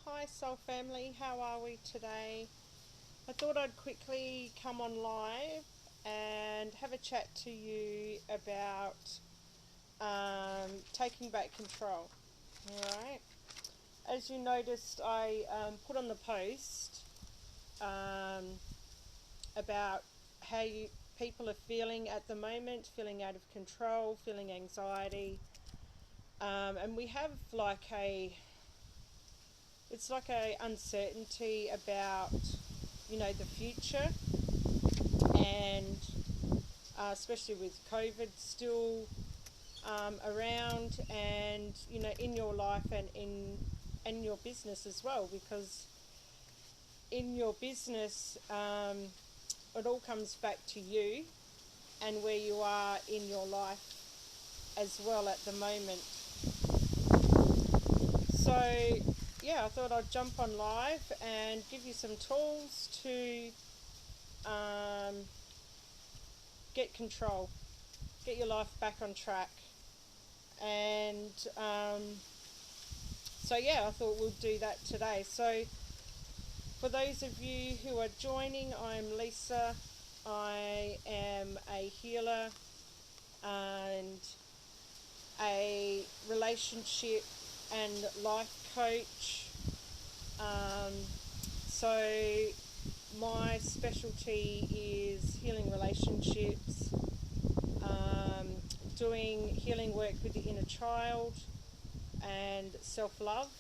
Hi Soul Family, how are we today? I thought I'd quickly come on live and have a chat to you about taking back control. Alright, as you noticed, I put on the post about how people are feeling at the moment, feeling out of control, feeling anxiety, and we have it's like a uncertainty about the future, and especially with COVID still around, and in your life and in your business as well, because in your business it all comes back to you and where you are in your life as well at the moment. So yeah, I thought I'd jump on live and give you some tools to get control, get your life back on track. And so yeah, I thought we'll do that today. So for those of you who are joining, I'm Lisa. I am a healer and a relationship and life coach. So my specialty is healing relationships, doing healing work with the inner child, and self-love,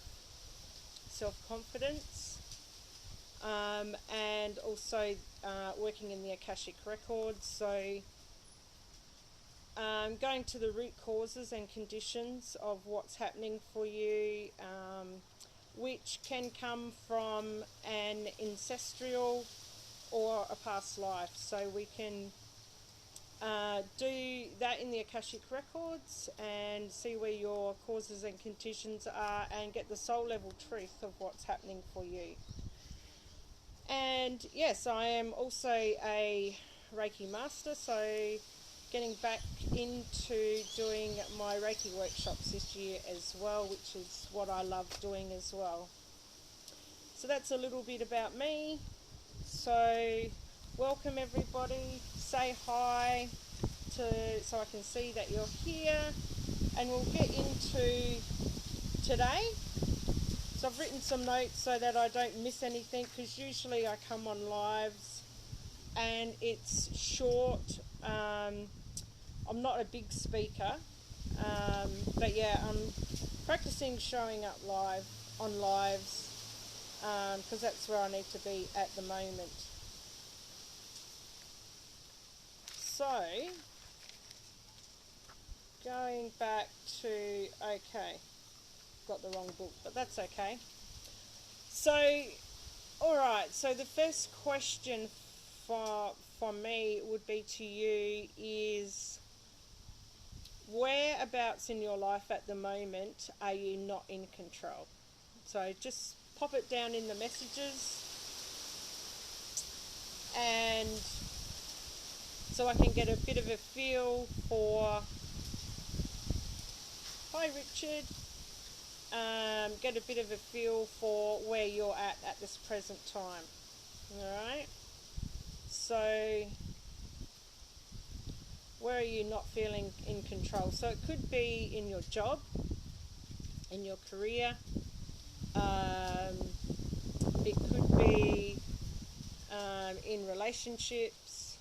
self-confidence, and also working in the Akashic Records. So going to the root causes and conditions of what's happening for you, which can come from an ancestral or a past life. So we can do that in the Akashic Records and see where your causes and conditions are and get the soul level truth of what's happening for you. And yes, I am also a Reiki master, so getting back into doing my Reiki workshops this year as well, which is what I love doing as well. So that's a little bit about me. So welcome everybody, say hi so I can see that you're here, and we'll get into today. So I've written some notes so that I don't miss anything, because usually I come on lives and it's short. I'm not a big speaker, but yeah, I'm practicing showing up live on lives, because that's where I need to be at the moment. So going back to, okay, got the wrong book, but that's okay. So alright, so the first question from me would be to you is, whereabouts in your life at the moment are you not in control? So just pop it down in the messages, and so I can get a bit of a feel for, hi Richard, get a bit of a feel for where you're at this present time. Alright, so where are you not feeling in control? So it could be in your job, in your career, it could be in relationships,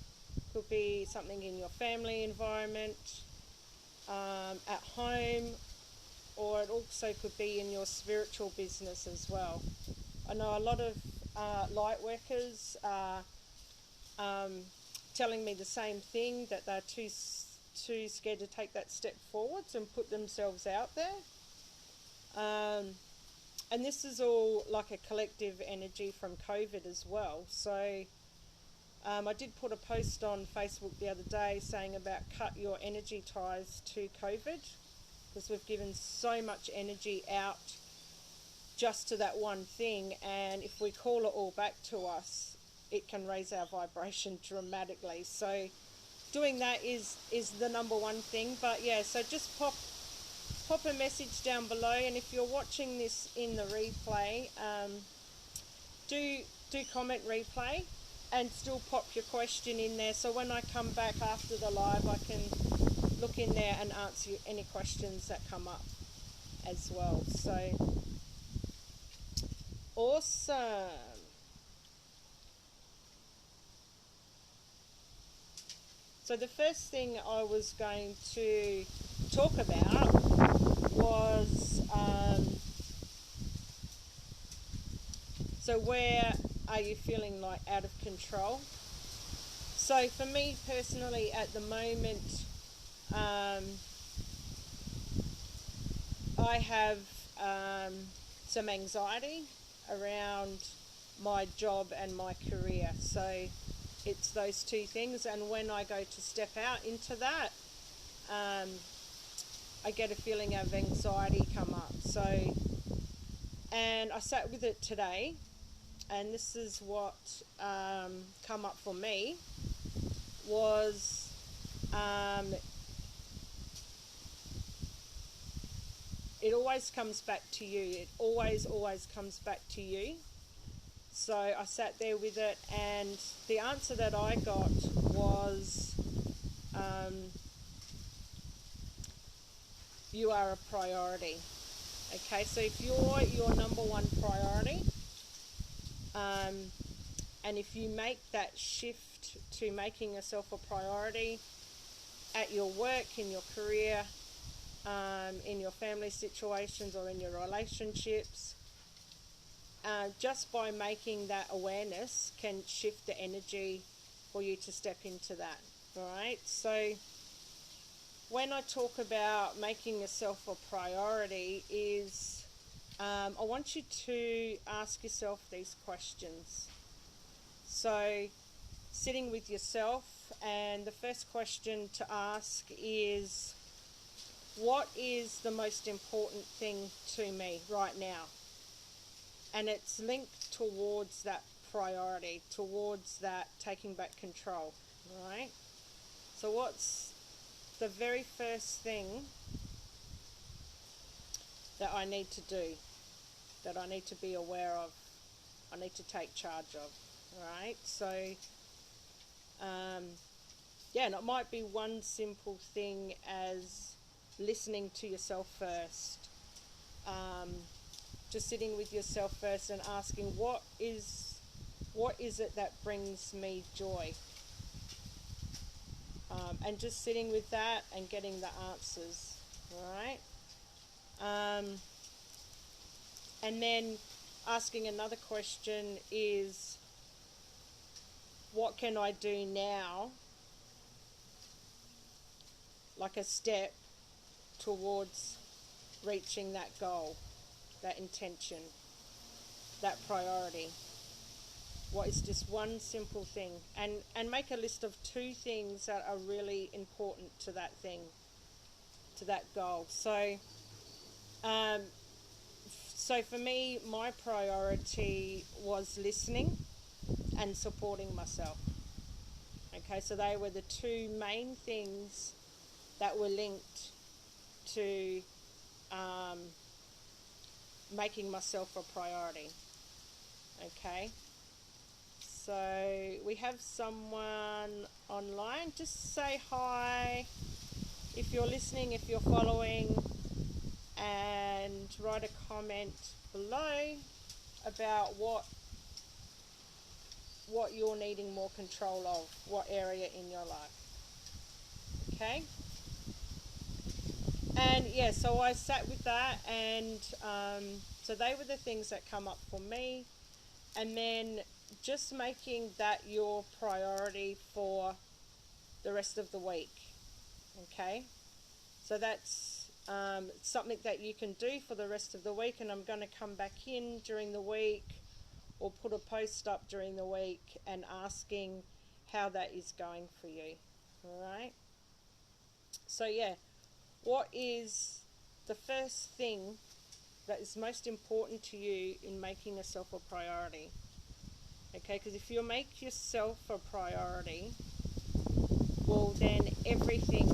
could be something in your family environment, at home, or it also could be in your spiritual business as well. I know a lot of light workers are telling me the same thing, that they're too scared to take that step forwards and put themselves out there. And this is all like a collective energy from COVID as well. So I did put a post on Facebook the other day saying about cut your energy ties to COVID, because we've given so much energy out just to that one thing, and if we call it all back to us, it can raise our vibration dramatically. So doing that is the number one thing. But yeah, so just pop pop a message down below, and if you're watching this in the replay, do comment replay and still pop your question in there, so when I come back after the live I can look in there and answer any questions that come up as well. So awesome. So the first thing I was going to talk about was, so where are you feeling like out of control? So for me personally at the moment, I have some anxiety around my job and my career. So it's those two things, and when I go to step out into that, I get a feeling of anxiety come up. So, and I sat with it today, and this is what come up for me was it always comes back to you. It always comes back to you. So I sat there with it, and the answer that I got was, you are a priority. Okay, so if you're your number one priority, and if you make that shift to making yourself a priority at your work, in your career, in your family situations or in your relationships, just by making that awareness can shift the energy for you to step into that. All right, so when I talk about making yourself a priority is, I want you to ask yourself these questions. So sitting with yourself, and the first question to ask is, what is the most important thing to me right now? And it's linked towards that priority, towards that taking back control, right? So what's the very first thing that I need to do, that I need to be aware of, I need to take charge of, right? So, yeah, and it might be one simple thing as listening to yourself first, just sitting with yourself first and asking, what is it that brings me joy? And just sitting with that and getting the answers, right? And then asking another question is, what can I do now, like a step towards reaching that goal, that intention, that priority? What is just one simple thing? And make a list of 2 things that are really important to that thing, to that goal. So, so for me, my priority was listening and supporting myself. Okay, so they were the 2 main things that were linked to making myself a priority. Okay, so we have someone online. Just say hi if you're listening, if you're following, and write a comment below about what you're needing more control of, what area in your life. Okay, and yeah, so I sat with that, and so they were the things that come up for me. And then just making that your priority for the rest of the week. Okay, so that's something that you can do for the rest of the week, and I'm going to come back in during the week or put a post up during the week and asking how that is going for you. All right, so yeah, what is the first thing that is most important to you in making yourself a priority? Okay, because if you make yourself a priority, well then everything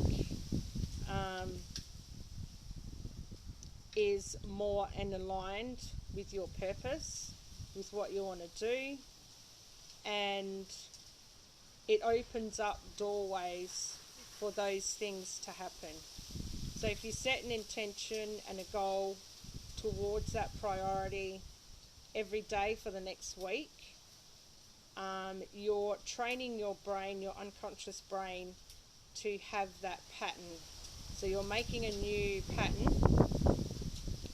is more and aligned with your purpose, with what you want to do, and it opens up doorways for those things to happen. So if you set an intention and a goal towards that priority every day for the next week, you're training your brain, your unconscious brain, to have that pattern. So you're making a new pattern,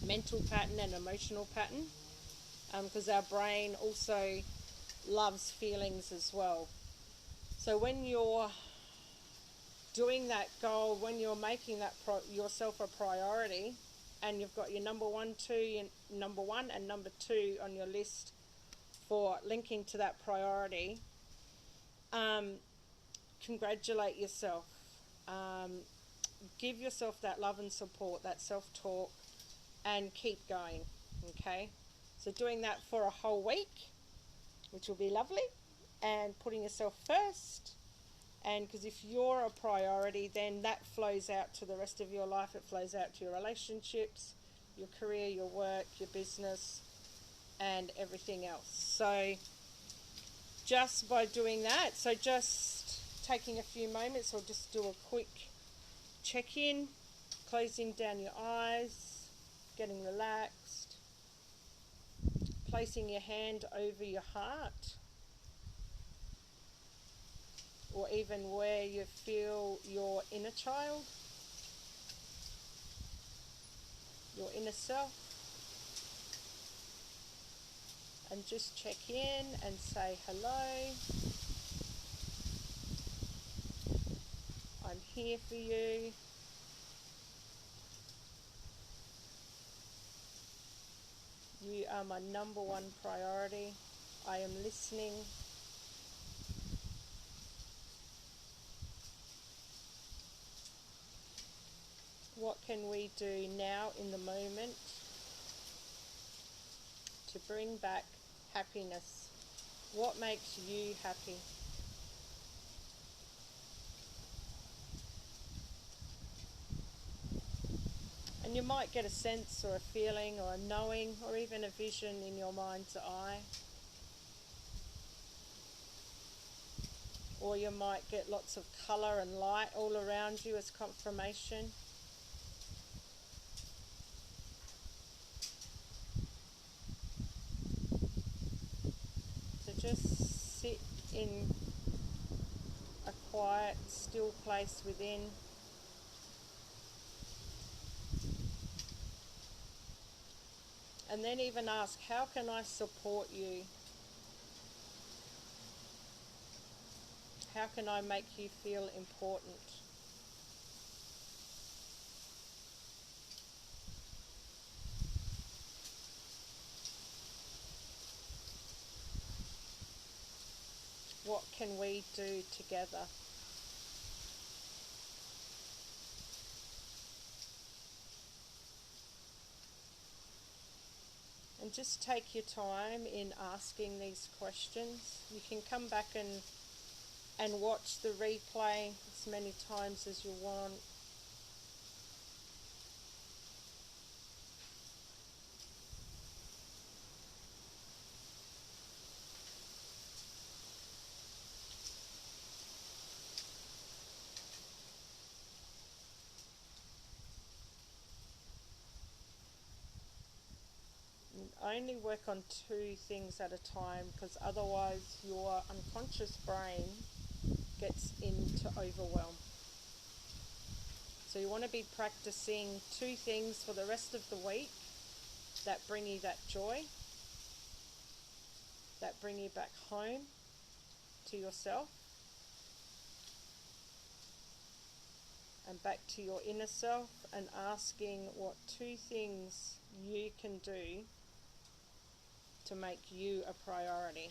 mental pattern and emotional pattern, because our brain also loves feelings as well. So when you're doing that goal, when you're making that yourself a priority, and you've got your number one and number two on your list for linking to that priority, congratulate yourself. Give yourself that love and support, that self-talk, and keep going, okay? So doing that for a whole week, which will be lovely, and putting yourself first. And because if you're a priority, then that flows out to the rest of your life. It flows out to your relationships, your career, your work, your business, and everything else. So just by doing that, so just taking a few moments, or just do a quick check-in, closing down your eyes, getting relaxed, placing your hand over your heart, or even where you feel your inner child, your inner self, and just check in and say hello. I'm here for you. You are my number one priority. I am listening. What can we do now in the moment to bring back happiness? What makes you happy? And you might get a sense or a feeling or a knowing or even a vision in your mind's eye. Or you might get lots of colour and light all around you as confirmation. So just sit in a quiet, still place within. And then even ask, how can I support you? How can I make you feel important? What can we do together? And just take your time in asking these questions. You can come back and watch the replay as many times as you want. And only work on two things at a time, because otherwise your unconscious brain gets into overwhelm. So you want to be practicing two things for the rest of the week that bring you that joy, that bring you back home to yourself and back to your inner self, and asking what two things you can do to make you a priority.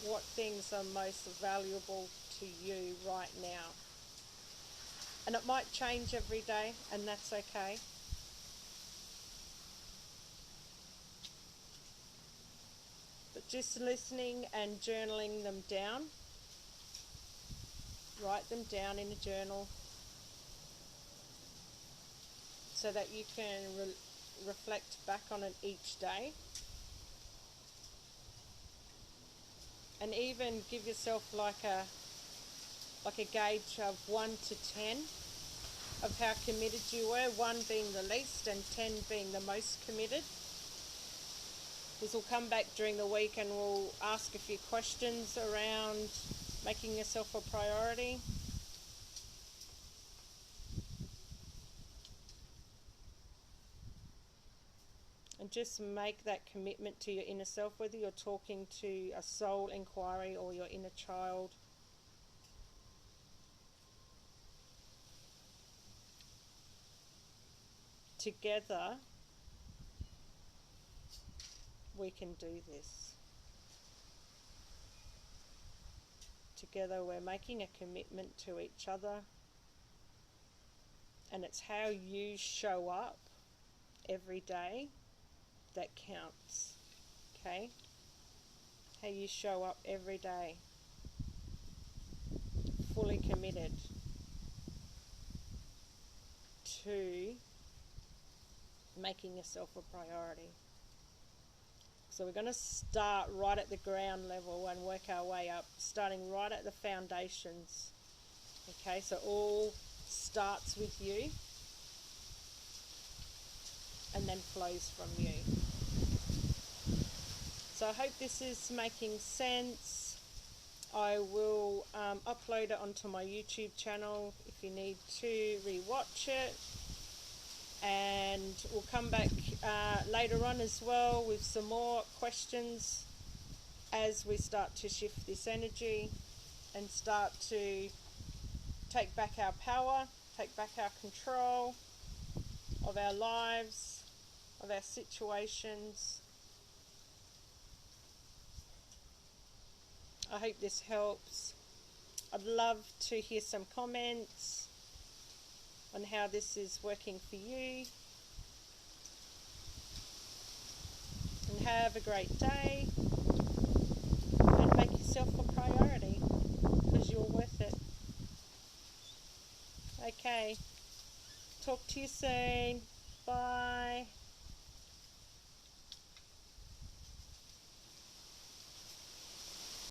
What things are most valuable to you right now? And it might change every day, and that's okay. But just listening and journaling them down. Write them down in a journal. so that you can reflect back on it each day. And even give yourself like a gauge of 1 to 10 of how committed you were, 1 being the least and 10 being the most committed. Because we'll come back during the week and we'll ask a few questions around making yourself a priority. And just make that commitment to your inner self, whether you're talking to a soul inquiry or your inner child. Together, we can do this. Together, we're making a commitment to each other. And it's how you show up every day that counts. Okay? How you show up every day. Fully committed to making yourself a priority. So we're going to start right at the ground level and work our way up, starting right at the foundations. Okay, so all starts with you and then flows from you. So I hope this is making sense. I will upload it onto my YouTube channel if you need to rewatch it. And we'll come back later on as well with some more questions as we start to shift this energy and start to take back our power, take back our control of our lives, of our situations. I hope this helps. I'd love to hear some comments on how this is working for you. And have a great day. And make yourself a priority, because you're worth it. Okay. Talk to you soon. Bye.